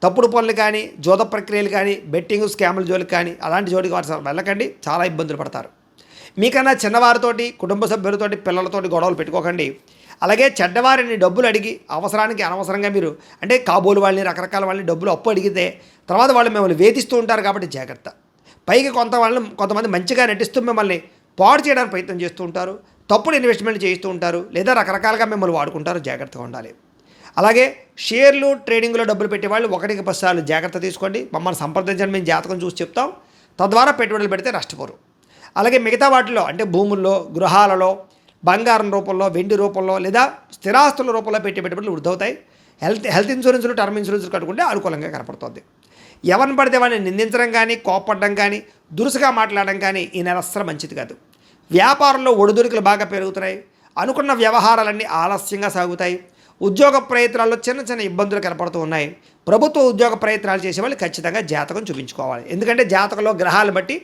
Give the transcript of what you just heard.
తప్పుడు పనులు కానీ, జూద ప్రక్రియలు కానీ, బెట్టింగ్ స్కాముల జోలికి కానీ అలాంటి జోలికి వారు వెళ్ళకండి. చాలా ఇబ్బందులు పడతారు. మీకన్నా చిన్నవారితోటి, కుటుంబ సభ్యులతోటి, పిల్లలతోటి గొడవలు పెట్టుకోకండి. అలాగే చెడ్డవారిని డబ్బులు అడిగి అవసరానికి అనవసరంగా మీరు అంటే కాబోలు వాళ్ళని, రకరకాల వాళ్ళని డబ్బులు అప్పు అడిగితే తర్వాత వాళ్ళు మిమ్మల్ని వేధిస్తూ ఉంటారు కాబట్టి జాగ్రత్త. పైకి కొంతమంది మంచిగా నటిస్తూ మిమ్మల్ని పాడు చేయడానికి ప్రయత్నం చేస్తూ ఉంటారు. తప్పుడు ఇన్వెస్ట్మెంట్ చేస్తూ ఉంటారు. లేదా రకరకాలుగా మిమ్మల్ని వాడుకుంటారు. జాగ్రత్తగా ఉండాలి. అలాగే షేర్లు, ట్రేడింగ్లో డబ్బులు పెట్టేవాళ్ళు 1కి 10 సార్లు జాగ్రత్త తీసుకోండి. మమ్మల్ని సంప్రదించండి, మేము జాతకం చూసి చెప్తాం. తద్వారా పెట్టుబడులు పెడితే నష్టపోరు. అలాగే మిగతా వాటిలో అంటే భూముల్లో, గృహాలలో, బంగారం రూపంలో, వెండి రూపంలో లేదా స్థిరాస్తుల రూపంలో పెట్టుబడులు వృద్ధవుతాయి. హెల్త్ ఇన్సూరెన్స్లు, టర్మ్ ఇన్సూరెన్స్లు కట్టుకుంటే అనుకూలంగా కనపడుతుంది. ఎవరిని పడితే వాళ్ళని నిందించడం కానీ, కోపడడం కానీ, దురుసుగా మాట్లాడడం కానీ ఈ నెల అస్సలు మంచిది కాదు. వ్యాపారంలో ఒడిదుడుకులు బాగా పెరుగుతున్నాయి. అనుకున్న వ్యవహారాలన్నీ ఆలస్యంగా సాగుతాయి. ఉద్యోగ ప్రయత్నాల్లో చిన్న చిన్న ఇబ్బందులు కనపడుతూ ఉన్నాయి. ప్రభుత్వ ఉద్యోగ ప్రయత్నాలు చేసేవాళ్ళు ఖచ్చితంగా జాతకం చూపించుకోవాలి. ఎందుకంటే జాతకంలో గ్రహాలు బట్టి